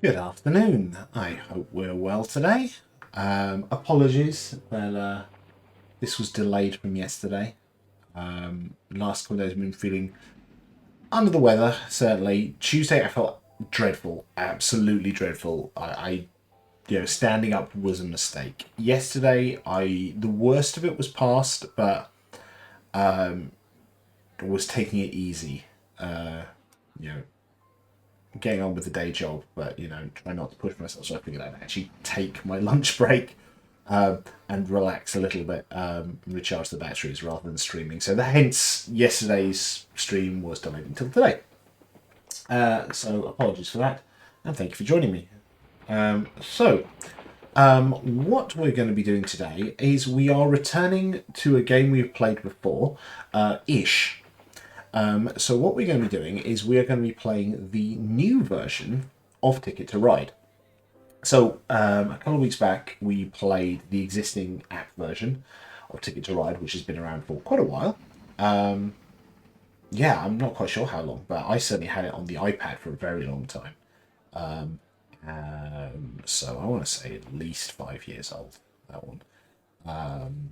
Good afternoon. I hope we're well today. Apologies that this was delayed from yesterday. Last couple of days I've been feeling under the weather, certainly. Tuesday I felt dreadful, absolutely dreadful. Standing up was a mistake. Yesterday, the worst of it was past, but was taking it easy. You know, getting on with the day job, but try not to push myself. So I figured I'd actually take my lunch break and relax a little bit, recharge the batteries rather than streaming. So hence yesterday's stream was delayed until today. So apologies for that, and thank you for joining me. What we're going to be doing today is we are returning to a game we've played before, Ish. So what we're going to be doing is we are going to be playing the new version of Ticket to Ride. So a couple of weeks back, we played the existing app version of Ticket to Ride, which has been around for quite a while. Yeah, I'm not quite sure how long, but I certainly had it on the iPad for a very long time. So I want to say at least 5 years old, that one.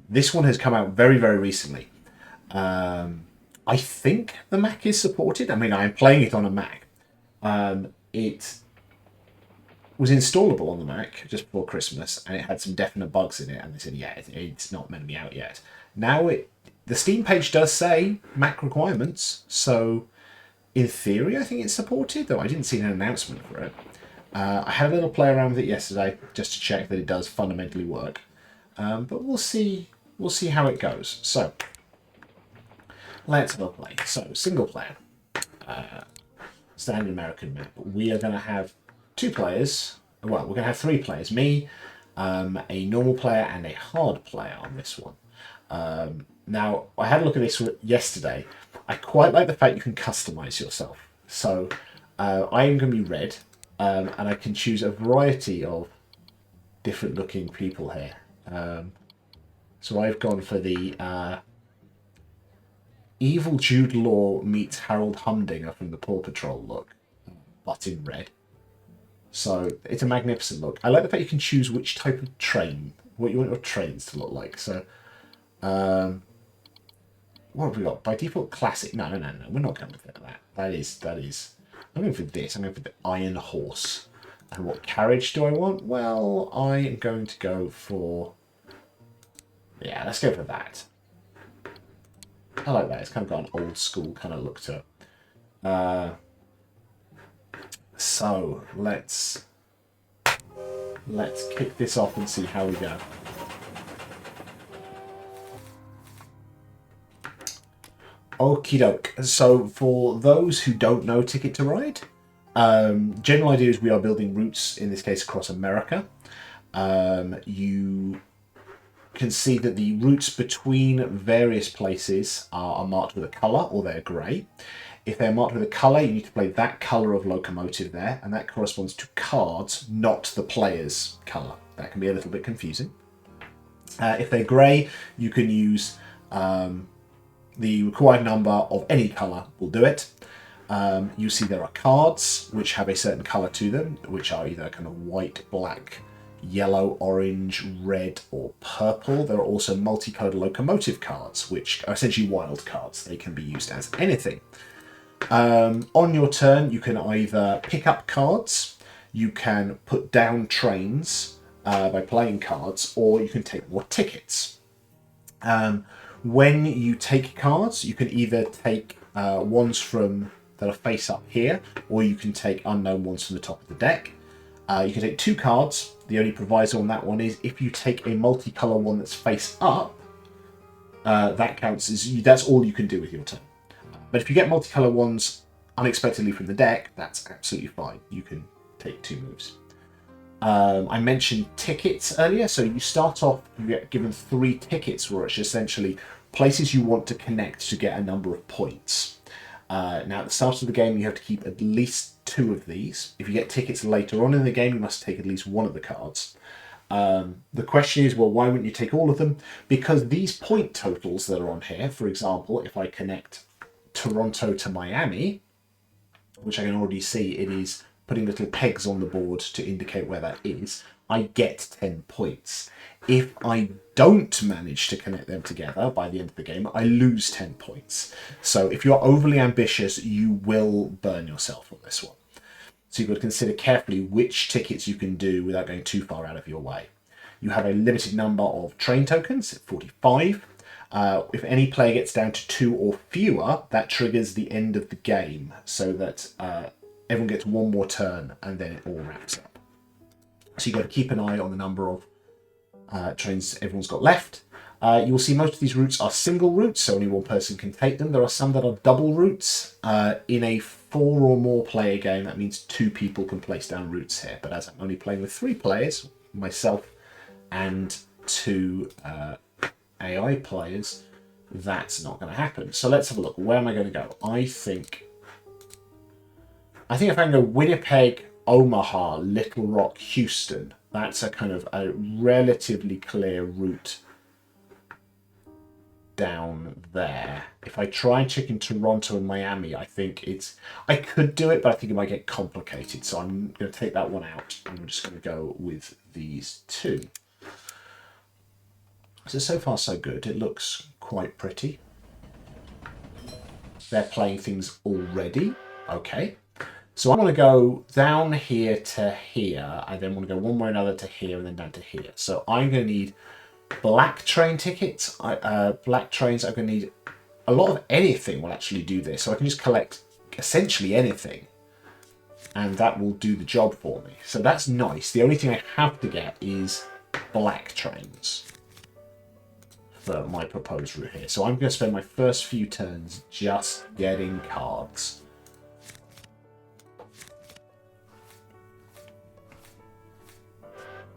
This one has come out very, very recently. I think the Mac is supported. I mean, I'm playing it on a Mac. It was installable on the Mac just before Christmas, and it had some definite bugs in it. And they said, yeah, it's not meant to be out yet. Now the Steam page does say Mac requirements, so in theory, I think it's supported. Though I didn't see an announcement for it. I had a little play around with it yesterday just to check that it does fundamentally work. But we'll see. We'll see how it goes. So. Let's have a play. So, single player. Standard American map. We are going to have two players. Well, we're going to have three players. Me, a normal player, and a hard player on this one. Now, I had a look at this yesterday. I quite like the fact you can customize yourself. So, I am going to be red, and I can choose a variety of different looking people here. So, I've gone for the... Evil Jude Law meets Harold Humdinger from the Paw Patrol look, but in red. So it's a magnificent look. I like the fact you can choose which type of train, what you want your trains to look like. So, what have we got? By default, classic. No. We're not going for that. That is. I'm going for this. I'm going for the Iron Horse. And what carriage do I want? Well, I am going to go for. Yeah, let's go for that. I like that. It's kind of got an old school kind of look to it. So let's kick this off and see how we go. Okie doke. So for those who don't know Ticket to Ride, general idea is we are building routes, in this case across America. You can see that the routes between various places are marked with a colour, or they're grey. If they're marked with a colour, you need to play that colour of locomotive there, and that corresponds to cards, not the player's colour. That can be a little bit confusing. If they're grey, you can use the required number of any colour will do it. You see there are cards which have a certain colour to them, which are either kind of white, black, yellow, orange, red, or purple. There are also multicolored locomotive cards, which are essentially wild cards. They can be used as anything. On your turn, you can either pick up cards, you can put down trains by playing cards, or you can take more tickets. When you take cards, you can either take ones from that are face up here, or you can take unknown ones from the top of the deck. You can take two cards. The only proviso on that one is if you take a multicolour one that's face up, that counts as that's all you can do with your turn. But if you get multicolour ones unexpectedly from the deck, that's absolutely fine. You can take two moves. I mentioned tickets earlier, so you start off, you get given 3 tickets, which are essentially places you want to connect to get a number of points. Now, at the start of the game, you have to keep at least 2 of these. If you get tickets later on in the game, you must take at least 1 of the cards. The question is, well, why wouldn't you take all of them? Because these point totals that are on here, for example, if I connect Toronto to Miami, which I can already see it is putting little pegs on the board to indicate where that is, I get 10 points. If I don't manage to connect them together by the end of the game, I lose 10 points. So if you're overly ambitious, you will burn yourself on this one. So you've got to consider carefully which tickets you can do without going too far out of your way. You have a limited number of train tokens, 45. If any player gets down to 2 or fewer, that triggers the end of the game, so that everyone gets one more turn and then it all wraps up. So you've got to keep an eye on the number of trains everyone's got left. You'll see most of these routes are single routes, so only one person can take them. There are some that are double routes. In a 4 or more player game, that means 2 people can place down routes here. But as I'm only playing with 3 players, myself and 2 AI players, that's not going to happen. So let's have a look. Where am I going to go? I think if I can go Winnipeg, Omaha, Little Rock, Houston, that's a kind of a relatively clear route down there. If I try checking Toronto and Miami, I think I could do it, but I think it might get complicated. So I'm going to take that one out. And I'm just going to go with these 2. So far so good. It looks quite pretty. They're playing things already. Okay. So I want to go down here to here. I then want to go one way or another to here and then down to here. So I'm going to need black train tickets. Black trains, I'm going to need a lot of anything will actually do this. So I can just collect essentially anything and that will do the job for me. So that's nice. The only thing I have to get is black trains for my proposed route here. So I'm going to spend my first few turns just getting cards.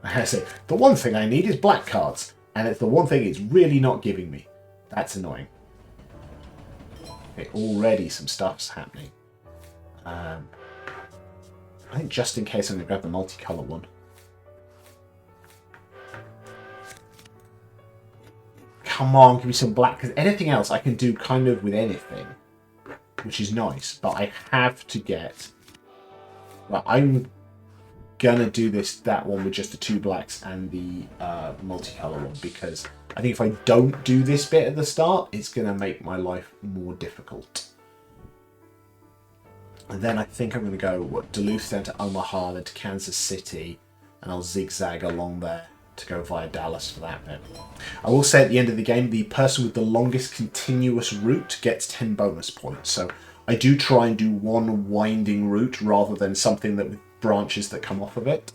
I say, the one thing I need is black cards, and it's the one thing it's really not giving me. That's annoying. Okay, already some stuff's happening. I think just in case I'm going to grab the multicolour one. Come on, give me some black, because anything else I can do kind of with anything, which is nice, but I have to get... Well, I'm gonna do that one with just the 2 blacks and the multicolor one, because I think if I don't do this bit at the start, it's gonna make my life more difficult. And then I think I'm gonna go Duluth down to Omaha, then to Kansas City, and I'll zigzag along there to go via Dallas for that bit. I will say at the end of the game, the person with the longest continuous route gets 10 bonus points. So I do try and do one winding route rather than something that with branches that come off of it,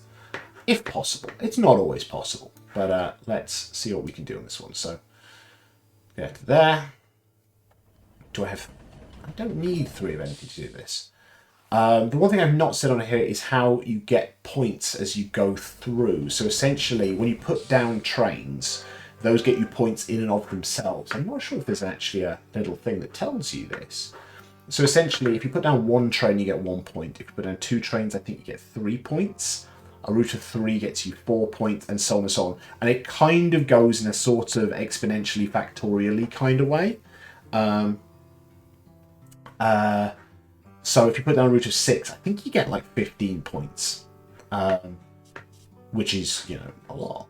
if possible. It's not always possible, but let's see what we can do on this one. So get there. I don't need 3 of anything to do this. The one thing I've not said on here is how you get points as you go through. So essentially, when you put down trains, those get you points in and of themselves. I'm not sure if there's actually a little thing that tells you this. So essentially, if you put down 1 train, you get 1 point. If you put down 2 trains, I think you get 3 points. A route of 3 gets you 4 points, and so on and so on. And it kind of goes in a sort of exponentially factorially kind of way. So if you put down a route of 6, I think you get like 15 points, which is, a lot.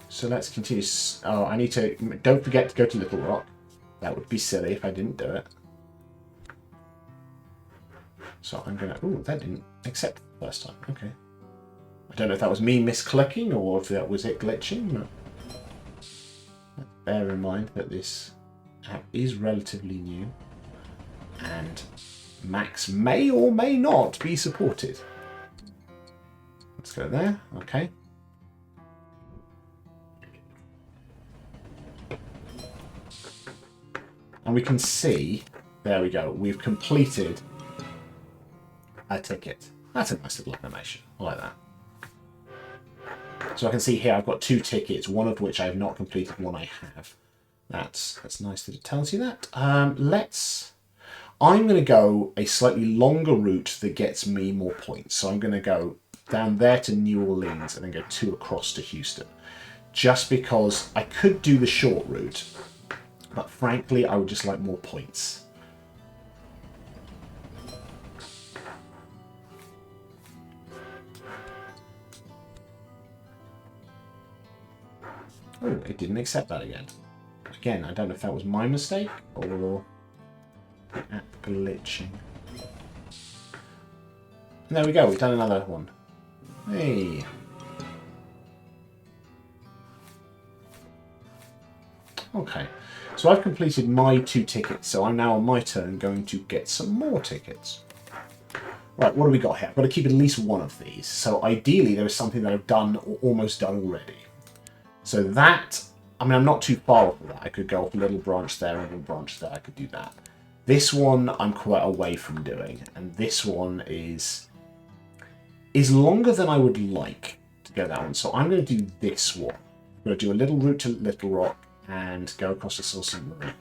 So let's continue. Oh, I need to... Don't forget to go to Little Rock. That would be silly if I didn't do it. So I'm going to... Ooh, that didn't accept the first time. Okay. I don't know if that was me misclicking or if that was it glitching, but... Bear in mind that this app is relatively new and Macs may or may not be supported. Let's go there. Okay. And we can see, there we go, we've completed a ticket. That's a nice little animation. I like that. So I can see here I've got 2 tickets, one of which I have not completed, one I have. That's nice that it tells you that. I'm going to go a slightly longer route that gets me more points. So I'm going to go down there to New Orleans and then go 2 across to Houston. Just because I could do the short route, But frankly, I would just like more points. Oh, it didn't accept that again. Again, I don't know if that was my mistake or the app glitching. And there we go, we've done another one. Hey. Okay, so I've completed my 2 tickets, so I'm now on my turn going to get some more tickets. Right, what do we got here? I've got to keep at least one of these. So ideally there is something that I've done or almost done already. So that, I mean, I'm not too far off of that. I could go off a little branch there and a little branch there. I could do that. This one I'm quite away from doing, and this one is longer than I would like to go that one. So I'm going to do this one. I'm going to do a little route to Little Rock and go across the Sault Ste. Marie.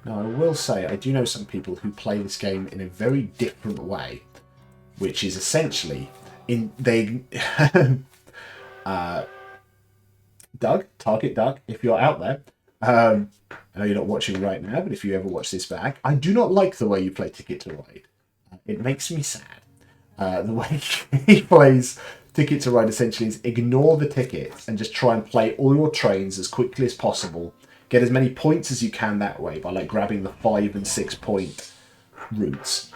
Now, I will say, I do know some people who play this game in a very different way, which is essentially Doug, Target Doug, if you're out there, I know you're not watching right now, but if you ever watch this back, I do not like the way you play Ticket to Ride. It makes me sad. The way he plays Ticket to Ride essentially is ignore the tickets and just try and play all your trains as quickly as possible. Get as many points as you can that way by like grabbing the 5 and 6 point routes.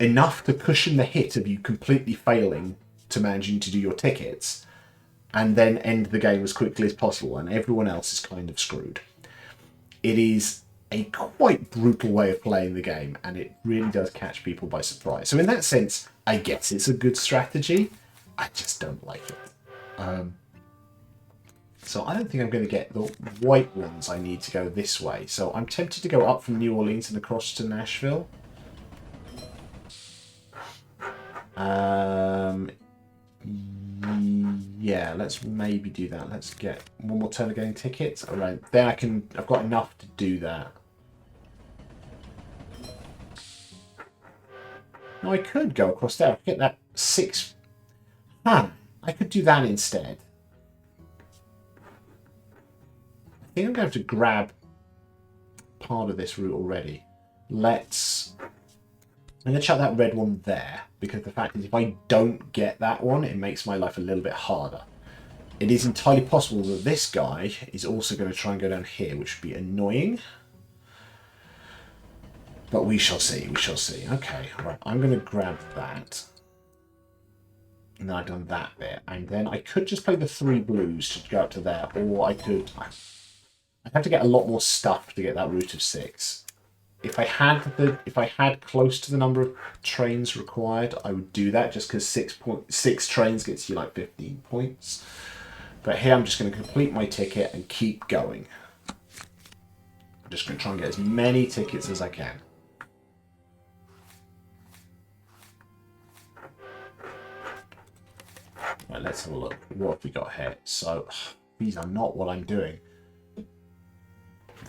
Enough to cushion the hit of you completely failing to managing to do your tickets, and then end the game as quickly as possible, and everyone else is kind of screwed. It is a quite brutal way of playing the game, and it really does catch people by surprise. So in that sense, I guess it's a good strategy. I just don't like it. So I don't think I'm going to get the white ones. I need to go this way. So I'm tempted to go up from New Orleans and across to Nashville. Yeah, let's maybe do that. Let's get one more turn of getting tickets. All right, then I've got enough to do that. No, I could go across there. I could get that 6. I could do that instead. I think I'm going to have to grab part of this route already. I'm going to chuck that red one there, because the fact is if I don't get that one, it makes my life a little bit harder. It is entirely possible that this guy is also going to try and go down here, which would be annoying. But we shall see, we shall see. Okay, right, I'm going to grab that. And then I've done that bit. And then I could just play the 3 blues to go up to there, or I'd have to get a lot more stuff to get that route of 6. If I had close to the number of trains required, I would do that, just because 6 trains gets you like 15 points. But here I'm just going to complete my ticket and keep going. I'm just going to try and get as many tickets as I can. Right, let's have a look. What have we got here? So these are not what I'm doing.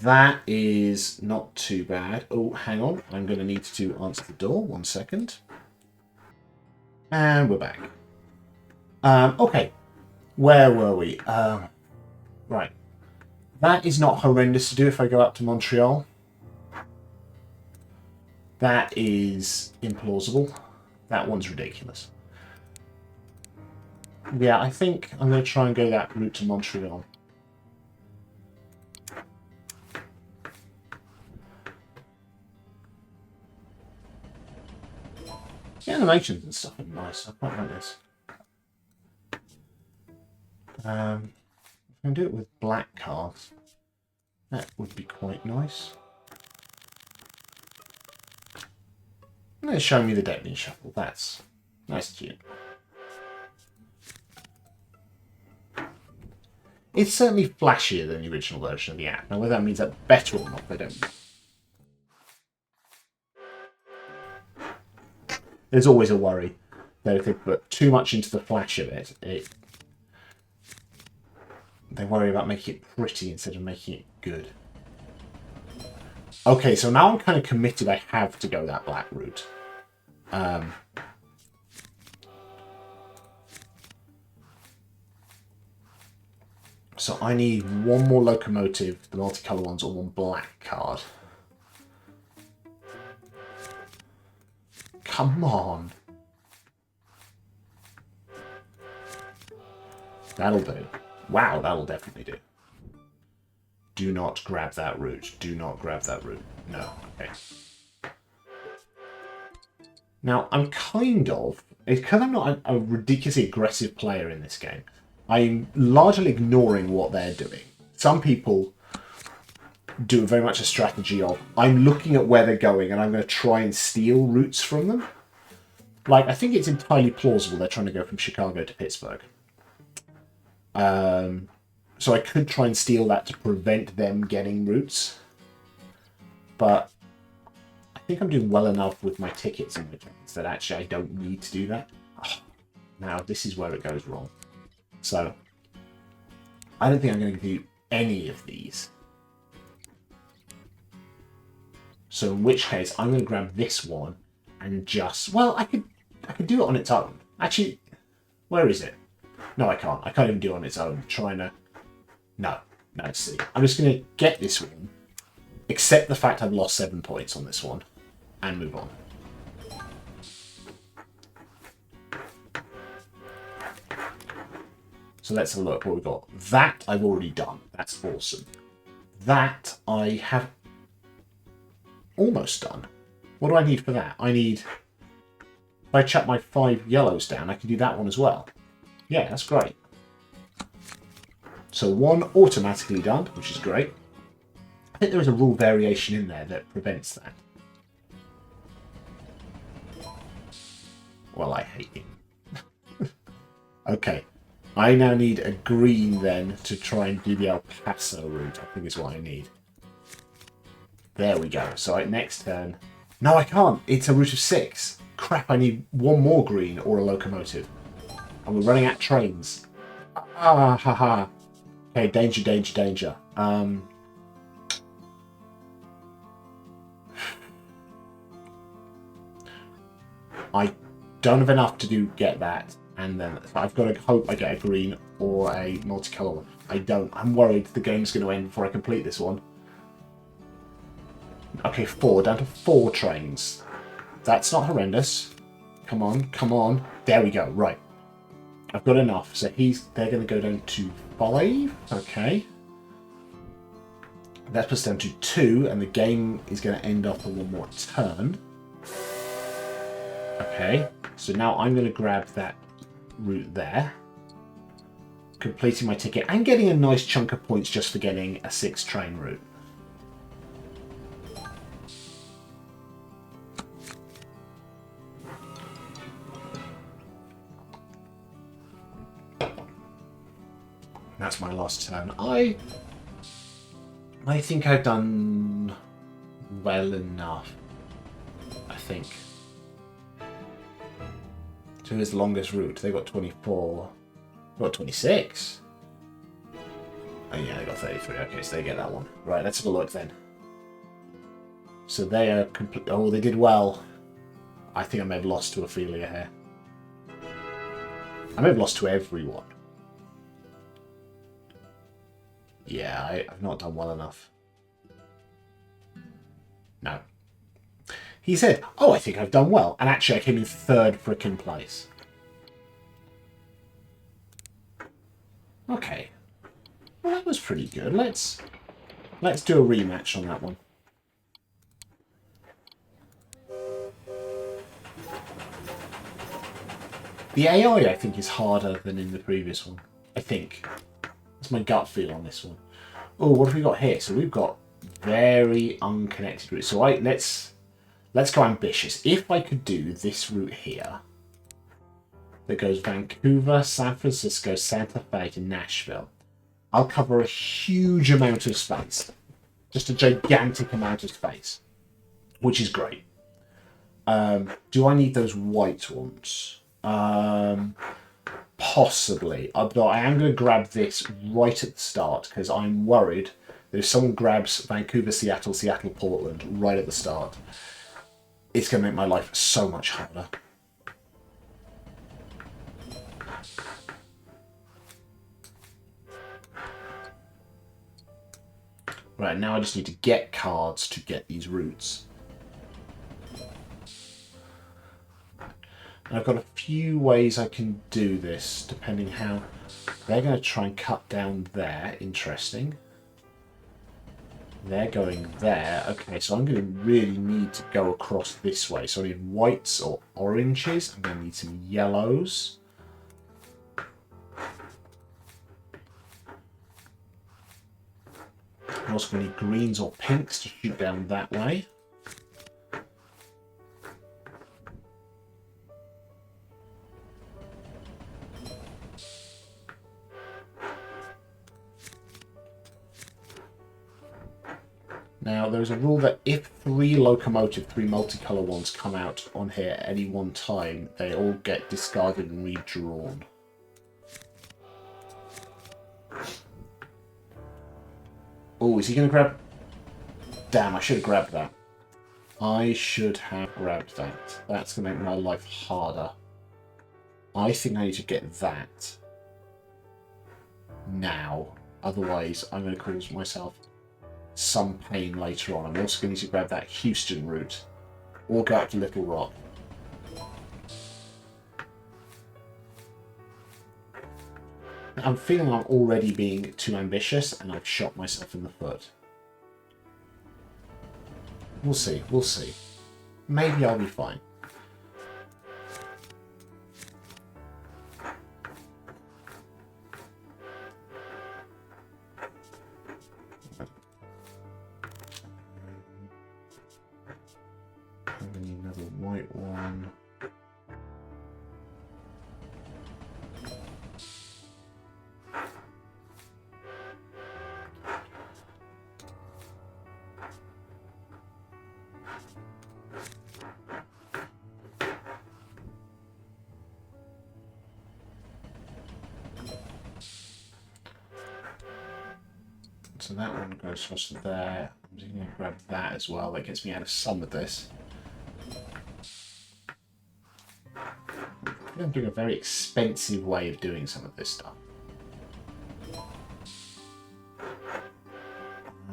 That is not too bad. Oh, hang on. I'm going to need to answer the door. 1 second. And we're back. Okay. Where were we? Right. That is not horrendous to do if I go up to Montreal. That is implausible. That one's ridiculous. Yeah, I think I'm going to try and go that route to Montreal. The animations and stuff are nice. I quite like this. I can do it with black cards. That would be quite nice. And it's showing me the deck being shuffled. That's cute. It's certainly flashier than the original version of the app. Now, whether that means that's better or not, I don't know. There's always a worry that if they put too much into the flash of it, they worry about making it pretty instead of making it good. Okay, so now I'm kind of committed I have to go that black route. Um, so I need one more locomotive, the multicolour ones, or one black card. Come on. That'll do. Wow, that'll definitely do. Do not grab that route. Do not grab that route. No. Okay. Now, I'm kind of... Because I'm not a ridiculously aggressive player in this game, I'm largely ignoring what they're doing. Some people do very much a strategy of, I'm looking at where they're going and I'm going to try and steal routes from them. Like, I think it's entirely plausible they're trying to go from Chicago to Pittsburgh. So I could try and steal that to prevent them getting routes. But I think I'm doing well enough with my tickets and my trains that actually I don't need to do that. Oh, now, this is where it goes wrong. So, I don't think I'm going to do any of these. So in which case, I'm going to grab this one and just... Well, I could do it on its own. Actually, where is it? No, I can't. I can't even do it on its own. Trying to... No, see. I'm just going to get this one, accept the fact I've lost 7 points on this one, and move on. So let's have a look what we've got. That I've already done. That's awesome. That I have almost done. What do I need for that? I need... If I chuck my 5 yellows down, I can do that one as well. Yeah, that's great. So 1 automatically done, which is great. I think there is a rule variation in there that prevents that. Well, I hate him. Okay. I now need a green then to try and do the El Paso route, I think is what I need. There we go. So next turn... No, I can't. It's a route of 6. Crap, I need 1 more green or a locomotive. And we're running out trains. Ah, haha. Okay, danger, danger, danger. I don't have enough to get that. And then I've got to hope I get a green or a multicolour one. I don't. I'm worried the game's going to end before I complete this one. Okay, 4. Down to 4 trains. That's not horrendous. Come on, come on. There we go. Right. I've got enough. So they're going to go down to 5. Okay. That puts down to 2, and the game is going to end after 1 more turn. Okay. So now I'm going to grab that route there, completing my ticket and getting a nice chunk of points just for getting a 6 train route. That's my last turn. I think I've done well enough. I think. 2 is the longest route. They got 24. They got 26. Oh yeah, they got 33. Okay, so they get that one. Right, let's have a look then. So they are complete. Oh, they did well. I think I may have lost to Ophelia here. I may have lost to everyone. Yeah, I've not done well enough. No. He said, oh, I think I've done well. And actually, I came in 3rd frickin' place. Okay. Well, that was pretty good. Let's do a rematch on that one. The AI, I think, is harder than in the previous one. I think. That's my gut feel on this one. Oh, what have we got here? So we've got very unconnected routes. So let's go ambitious. If I could do this route here, that goes Vancouver, San Francisco, Santa Fe to Nashville, I'll cover a huge amount of space. Just a gigantic amount of space, which is great. Do I need those white ones? Possibly. But I am going to grab this right at the start because I'm worried that if someone grabs Vancouver, Seattle, Seattle, Portland right at the start, It's going to make my life so much harder. Right, now I just need to get cards to get these routes. And I've got a few ways I can do this, depending how... They're going to try and cut down there. Interesting. They're going there. Okay, so I'm going to really need to go across this way. So I need whites or oranges. I'm going to need some yellows. I'm also going to need greens or pinks to shoot down that way. Now, there's a rule that if three multicolour ones come out on here at any one time, they all get discarded and redrawn. Oh, is he going to grab... Damn, I should have grabbed that. I should have grabbed that. That's going to make my life harder. I think I need to get that now. Otherwise, I'm going to cause myself some pain later on. I'm also going to need to grab that Houston route or go up to Little Rock. I'm feeling I'm already being too ambitious and I've shot myself in the foot. We'll see, we'll see. Maybe I'll be fine. I need another white one. So that one goes across to there. I'm just going to grab that as well. That gets me out of some of this. I'm doing a very expensive way of doing some of this stuff.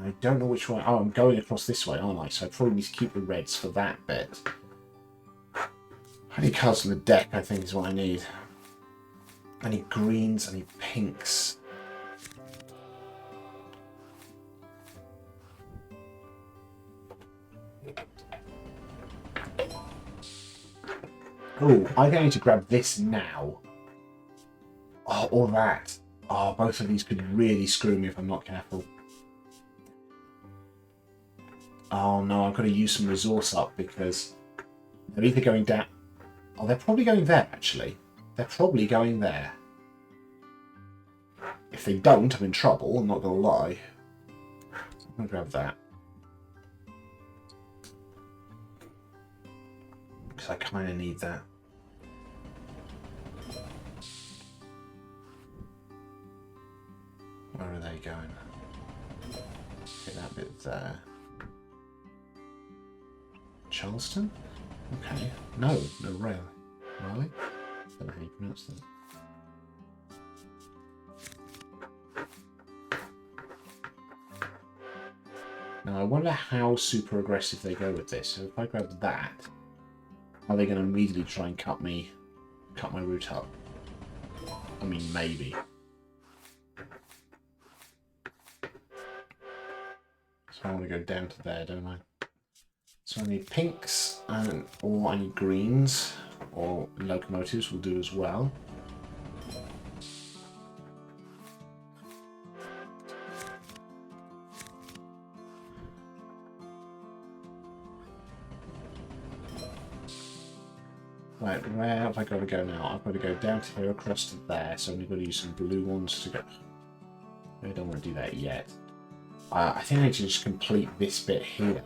I don't know which way. Oh, I'm going across this way, aren't I? So I probably need to keep the reds for that bit. I need cards on the deck, I think, is what I need. I need greens, I need pinks. Oh, I'm going to grab this now. Oh, or that. Oh, both of these could really screw me if I'm not careful. Oh no, I've got to use some resource up because they're either going down... Oh, they're probably going there, actually. They're probably going there. If they don't, I'm in trouble, I'm not going to lie. I'm going to grab that. Because I kind of need that. Where are they going? Get that bit there. Charleston? Okay. No, Raleigh. Raleigh? I don't know how you pronounce that. Now I wonder how super aggressive they go with this. So if I grab that, are they going to immediately try and cut my route up? I mean, maybe. So I want to go down to there, don't I? So I need pinks, or I need greens, or locomotives will do as well. Right, where have I got to go now? I've got to go down to here, across to there, so I've got to use some blue ones to go. I don't want to do that yet. I think I need to just complete this bit here.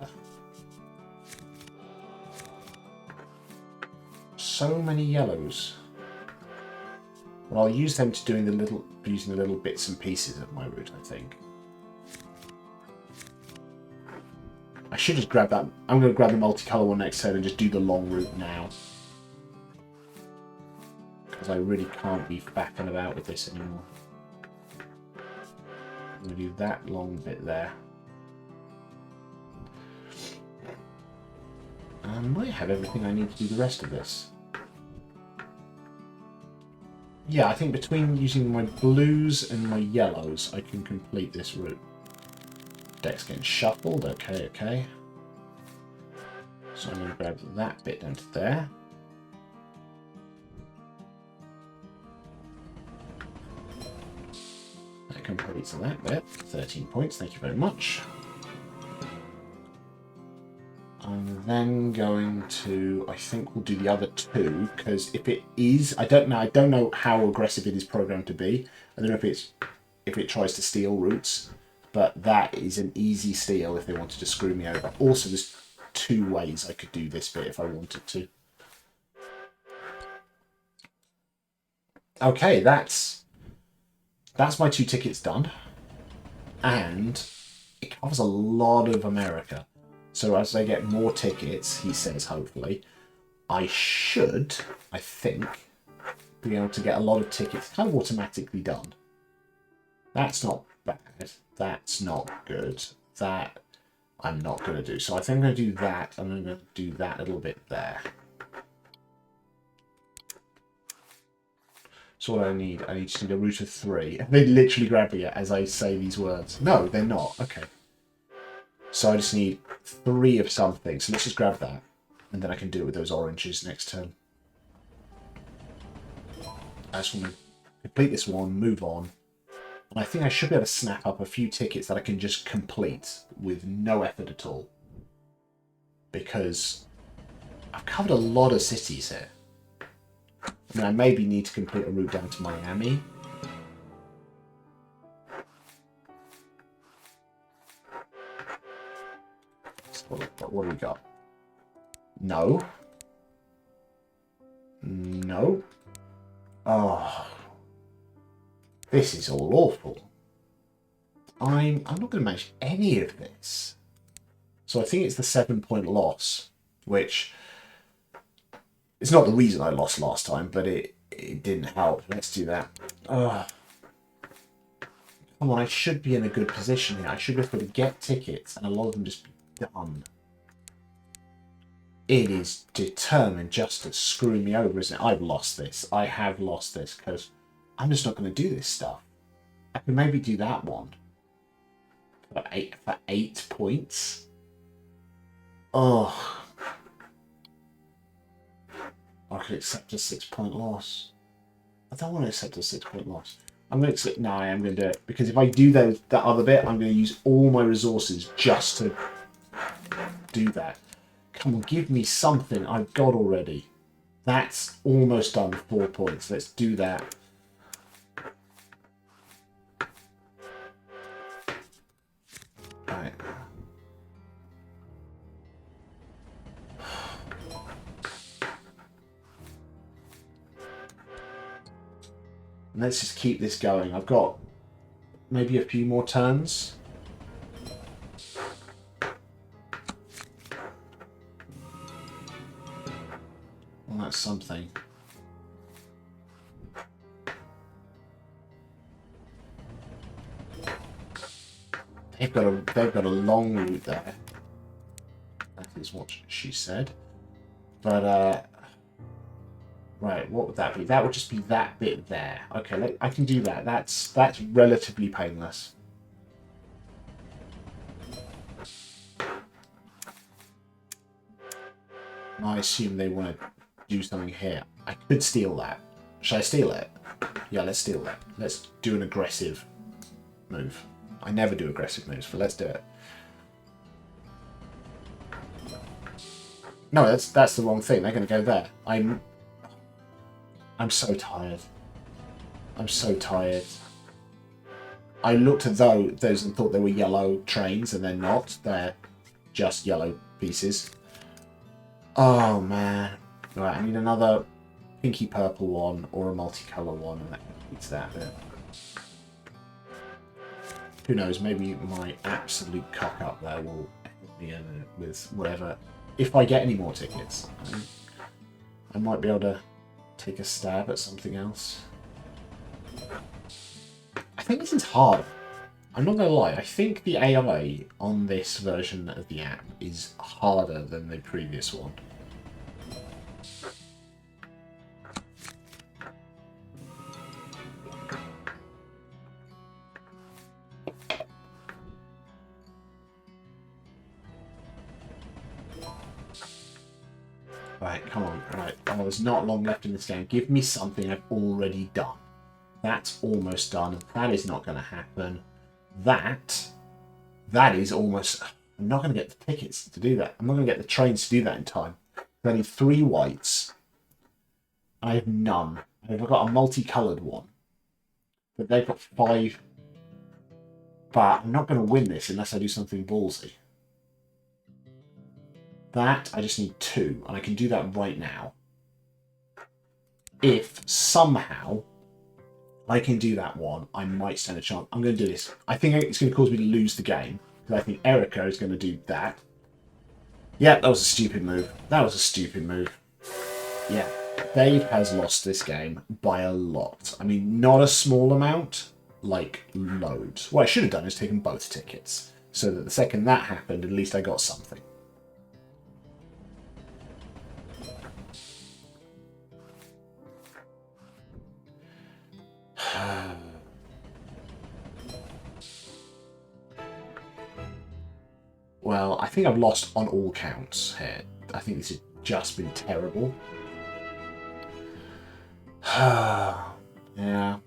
So many yellows. Well, I'll use them to doing using the little bits and pieces of my route, I think. I should just grab that. I'm going to grab the multicolour one next turn and just do the long route now. Because I really can't be faffing about with this anymore. I'm going to do that long bit there. I might have everything I need to do the rest of this. Yeah, I think between using my blues and my yellows, I can complete this route. Deck's getting shuffled. Okay, okay. So I'm going to grab that bit down to there. That completes that bit. 13 points, thank you very much. I'm then going to, I think we'll do the other two, because if it is, I don't know how aggressive it is programmed to be. I don't know if it tries to steal routes, but that is an easy steal if they wanted to screw me over. Also, there's 2 ways I could do this bit if I wanted to. Okay, that's my 2 tickets done. And it covers a lot of America. So as I get more tickets, he says, hopefully, I think, be able to get a lot of tickets kind of automatically done. That's not bad. That's not good. That I'm not going to do. So I think I'm going to do that. I'm going to do that a little bit there. So what I need just need a route of 3. They literally grab me as I say these words. No, they're not. Okay. So I just need 3 of something. So let's just grab that. And then I can do it with those oranges next turn. I just want to complete this one, move on. And I think I should be able to snap up a few tickets that I can just complete with no effort at all. Because I've covered a lot of cities here. I mean, I maybe need to complete a route down to Miami. What do we got? No. No. Oh. This is all awful. I'm not going to manage any of this. So I think it's the 7-point loss, which it's not the reason I lost last time, but it didn't help. Let's do that. Come on, I should be in a good position here. I should be able to get tickets, and a lot of them just be done. It is determined just to screw me over, isn't it? I've lost this. I have lost this, because I'm just not going to do this stuff. I can maybe do that one. For 8 points. Oh. I could accept a 6-point loss. I don't want to accept a 6-point loss. I'm going to accept. No, I am going to do it. Because if I do that other bit, I'm going to use all my resources just to do that. Come on, give me something I've got already. That's almost done. 4 points. Let's do that. Right. And let's just keep this going. I've got maybe a few more turns. Well, that's something. They've got a long route there. That is what she said. But right, what would that be? That would just be that bit there. Okay, I can do that. That's relatively painless. I assume they want to do something here. I could steal that. Should I steal it? Yeah, let's steal that. Let's do an aggressive move. I never do aggressive moves, but let's do it. No, that's the wrong thing. They're going to go there. I'm so tired. I'm so tired. I looked at those and thought they were yellow trains, and they're not. They're just yellow pieces. Oh, man. Right, I need another pinky purple one or a multicolour one, and that completes that bit. Who knows, maybe my absolute cock up there will Yeah, with whatever. If I get any more tickets, I might be able to take a stab at something else. I think this is hard. I'm not going to lie, I think the AI on this version of the app is harder than the previous one. Right, come on. Right, oh, there's not long left in this game. Give me something I've already done. That's almost done. That is not going to happen. That is almost... I'm not going to get the tickets to do that. I'm not going to get the trains to do that in time. I need 3 whites. I have none. I've got a multicoloured one. But they've got 5. But I'm not going to win this unless I do something ballsy. That, I just need 2, and I can do that right now. If somehow I can do that one, I might stand a chance. I'm going to do this. I think it's going to cause me to lose the game, because I think Erica is going to do that. Yeah, that was a stupid move. That was a stupid move. Yeah, Dave has lost this game by a lot. I mean, not a small amount, like loads. What I should have done is taken both tickets, so that the second that happened, at least I got something. Well, I think I've lost on all counts here. I think this has just been terrible. Yeah.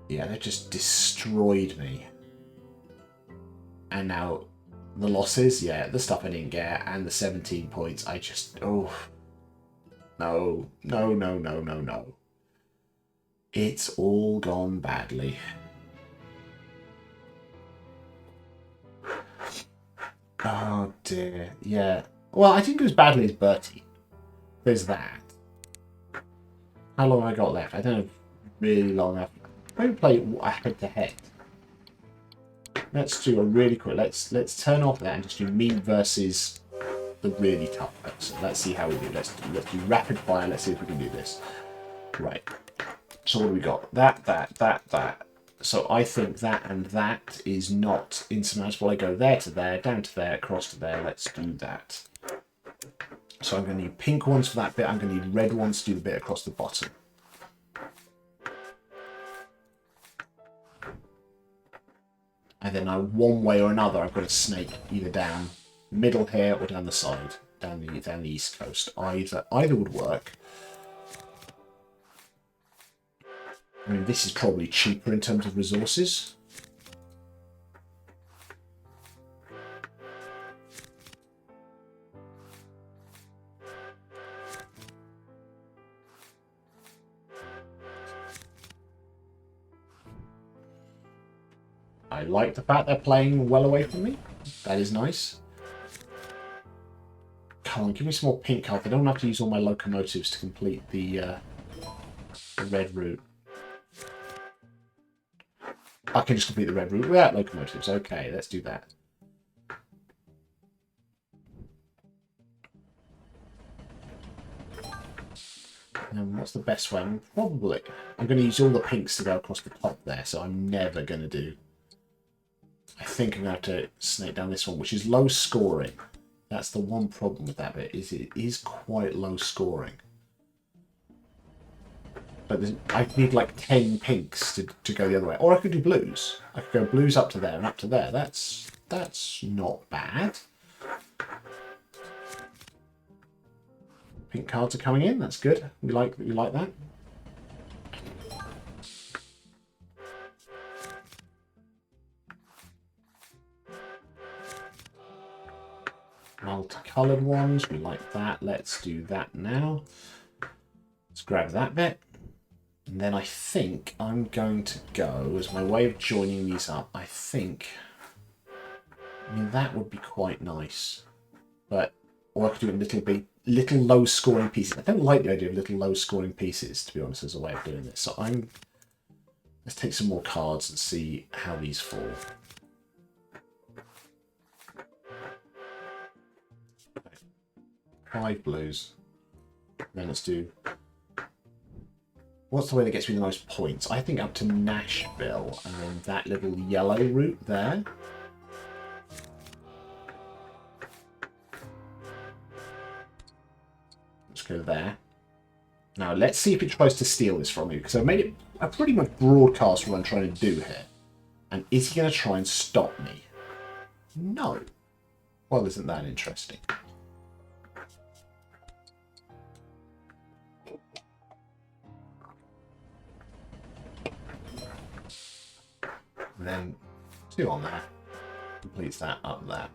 Yeah, they've just destroyed me. And now the losses, yeah, the stuff I didn't get, and the 17 points, I just... Oh. No, no, no, no, no, no. It's all gone badly. Oh dear, yeah. Well, I think it was badly as Bertie. There's that. How long have I got left? I don't know, really long enough. Maybe play a head-to-head. Let's do a really quick. Let's turn off that and just do me versus the really tough person. Let's see how we do. Let's do rapid fire. Let's see if we can do this. Right. So what do we got? That. So I think that and that is not insurmountable. I go there to there, down to there, across to there. Let's do that. So I'm going to need pink ones for that bit. I'm going to need red ones to do the bit across the bottom. And then one way or another, I've got to snake either down middle here or down the side, down the east coast. Either would work. I mean, this is probably cheaper in terms of resources. I like the fact they're playing well away from me. That is nice. Come on, give me some more pink cards. I don't have to use all my locomotives to complete the red route. I can just complete the red route without locomotives. Okay, let's do that. And what's the best way? Probably. I'm going to use all the pinks to go across the top there, so I'm never going to do... I think I'm going to have to snake down this one, which is low scoring. That's the one problem with that bit, is it is quite low scoring. But I need like 10 pinks to go the other way. Or I could do blues. I could go blues up to there and up to there. That's not bad. Pink cards are coming in. That's good. We like that. Multicoloured ones. We like that. Let's do that now. Let's grab that bit. And then I think I'm going to go, as my way of joining these up, I mean, that would be quite nice. But, or I could do it little low scoring pieces. I don't like the idea of little low scoring pieces, to be honest, as a way of doing this. So let's take some more cards and see how these fall. 5 blues. Then let's do... What's the way that gets me the most points? I think up to Nashville, and then that little yellow route there. Let's go there. Now, let's see if it tries to steal this from me, because I've made it a pretty much broadcast what I'm trying to do here. And is he going to try and stop me? No. Well, isn't that interesting? And then 2 on there. Completes that up there.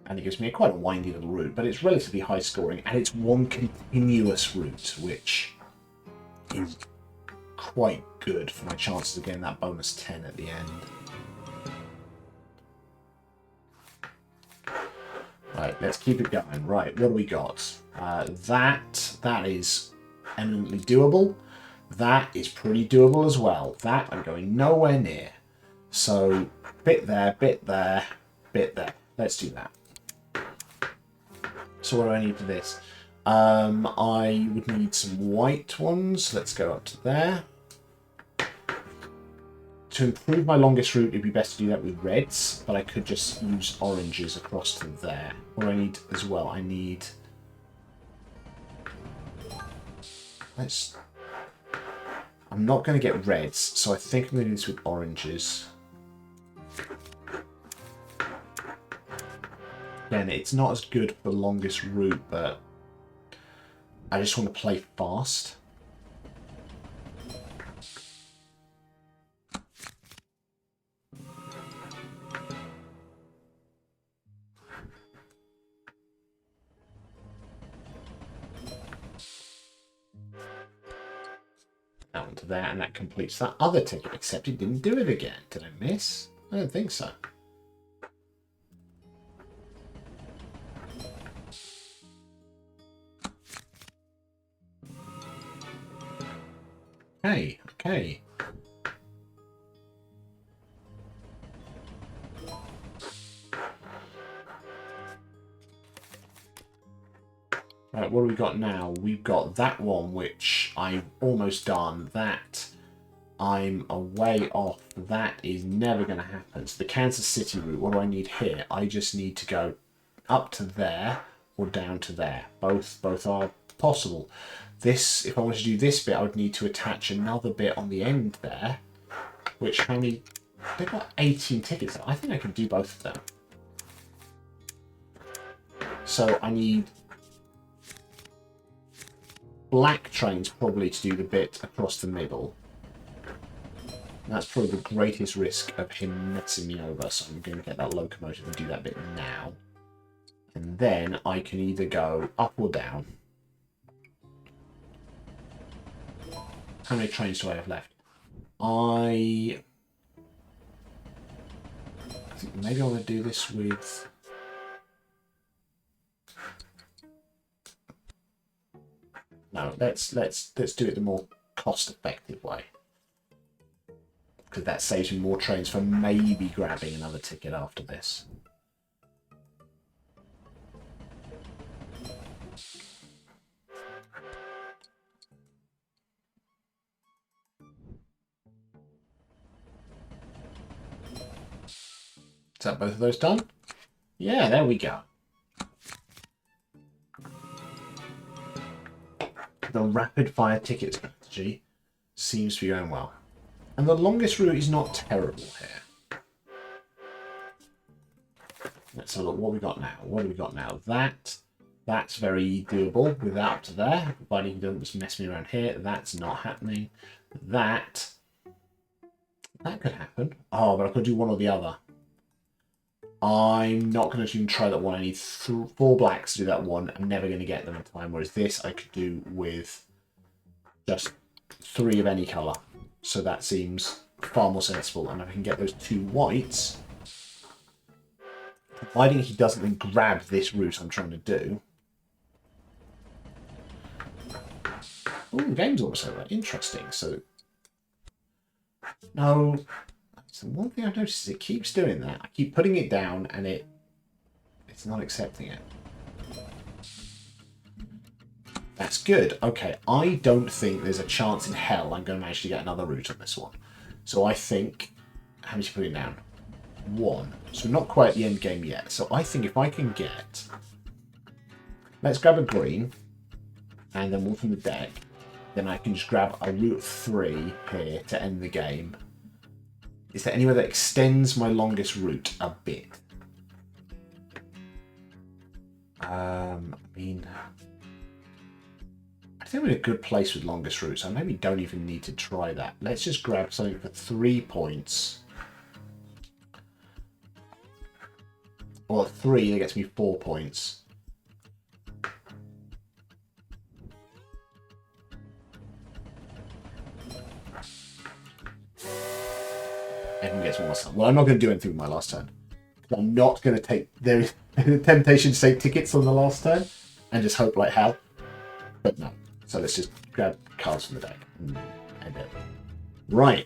And it gives me quite a windy little route, but it's relatively high scoring, and it's one continuous route, which is quite good for my chances of getting that bonus 10 at the end. Right, let's keep it going. Right, what do we got? That is eminently doable. That is pretty doable as well. That I'm going nowhere near. So, bit there, bit there, bit there. Let's do that. So what do I need for this? I would need some white ones. Let's go up to there. To improve my longest route, it'd be best to do that with reds, but I could just use oranges across to there. What do I need as well? I need... I'm not going to get reds, so I think I'm going to do this with oranges. Again, it's not as good for the longest route, but I just want to play fast. That one to there, and that completes that other ticket, except it didn't do it again. Did I miss? I don't think so. Okay, okay. Right, what do we got now? We've got that one, which I've almost done. That I'm a way off. That is never going to happen. So the Kansas City route, what do I need here? I just need to go up to there or down to there. Both are possible. This, if I wanted to do this bit, I would need to attach another bit on the end there. Which, how many... They've got 18 tickets. I think I can do both of them. So I need... black trains probably to do the bit across the middle. That's probably the greatest risk of him messing me over, so I'm going to get that locomotive and do that bit now. And then I can either go up or down. How many trains do I have left? I think maybe I want to do this with... No, let's do it the more cost-effective way. Because that saves me more trains for maybe grabbing another ticket after this. Is that both of those done? Yeah, there we go. The rapid fire ticket strategy seems to be going well. And the longest route is not terrible here. Let's have a look what we got now. What do we got now? That's very doable with that up to there, providing he doesn't just mess me around here. That's not happening. That could happen. Oh, but I could do one or the other. I'm not going to even try that one. I need 4 blacks to do that one. I'm never going to get them in time. Whereas this I could do with just 3 of any colour. So that seems far more sensible. And if I can get those 2 whites, providing he doesn't then grab this route I'm trying to do. Oh, the game's almost over. Interesting. So, no. So one thing I've noticed is it keeps doing that. I keep putting it down and it's not accepting it. That's good. Okay, I don't think there's a chance in hell I'm going to manage to get another route on this one. So I think... How many put it down? 1. So not quite at the end game yet. So I think if I can get... Let's grab a green. And then one from the deck. Then I can just grab a route 3 here to end the game. Is there anywhere that extends my longest route a bit? I mean... I think we're in a good place with longest routes. I maybe don't even need to try that. Let's just grab something for 3 points. Or 3, that gets me 4 points. Everyone gets one last turn. Well, I'm not going to do anything with my last turn. I'm not going to take... There is a temptation to take tickets on the last turn and just hope like hell. But no. So let's just grab cards from the deck and end it. Right.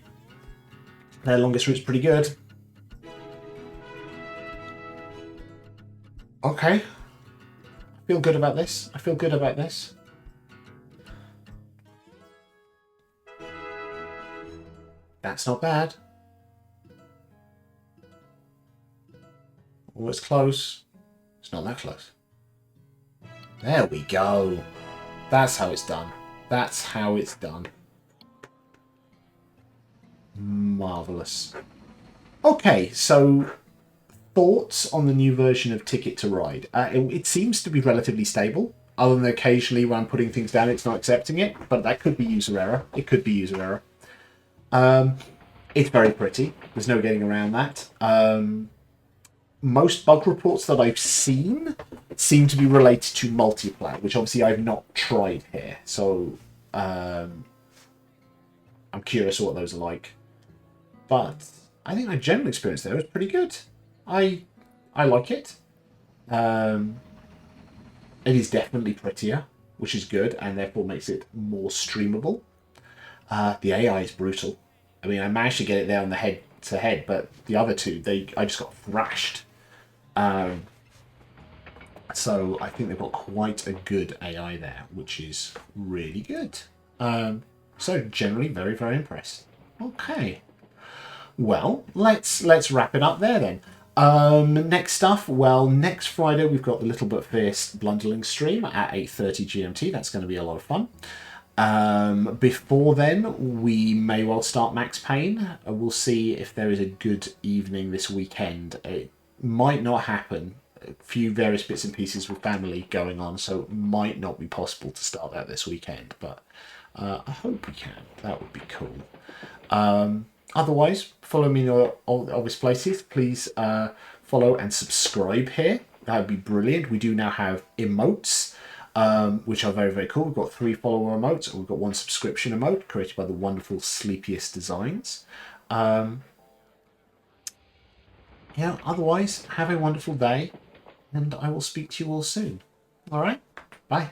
Their longest route's pretty good. Okay. I feel good about this. I feel good about this. That's not bad. Oh, it's close. It's not that close. There we go. That's how it's done. That's how it's done. Marvellous. Okay, so thoughts on the new version of Ticket to Ride? It seems to be relatively stable, other than occasionally when I'm putting things down it's not accepting it, but that could be user error. It could be user error. It's very pretty. There's no getting around that. Most bug reports that I've seen seem to be related to multiplayer, which obviously I've not tried here. So I'm curious what those are like. But I think my general experience there is pretty good. I like it. It is definitely prettier, which is good, and therefore makes it more streamable. The AI is brutal. I mean, I managed to get it there on the head-to-head, but the other two, I just got thrashed. So I think they've got quite a good AI there, which is really good. So generally very, very impressed. Okay. Well, let's wrap it up there then. Next stuff, well, next Friday we've got the Little But Fierce Blundering stream at 8:30 GMT. That's going to be a lot of fun. Before then, we may well start Max Payne. We'll see if there is a good evening this weekend. It might not happen. A few various bits and pieces with family going on, so it might not be possible to start that this weekend, but I hope we can. That would be cool. Otherwise, follow me in all obvious places. Please follow and subscribe here. That would be brilliant. We do now have emotes, which are very, very cool. We've got 3 follower emotes, and we've got 1 subscription emote created by the wonderful Sleepiest Designs. Yeah, otherwise, have a wonderful day, and I will speak to you all soon. All right? Bye.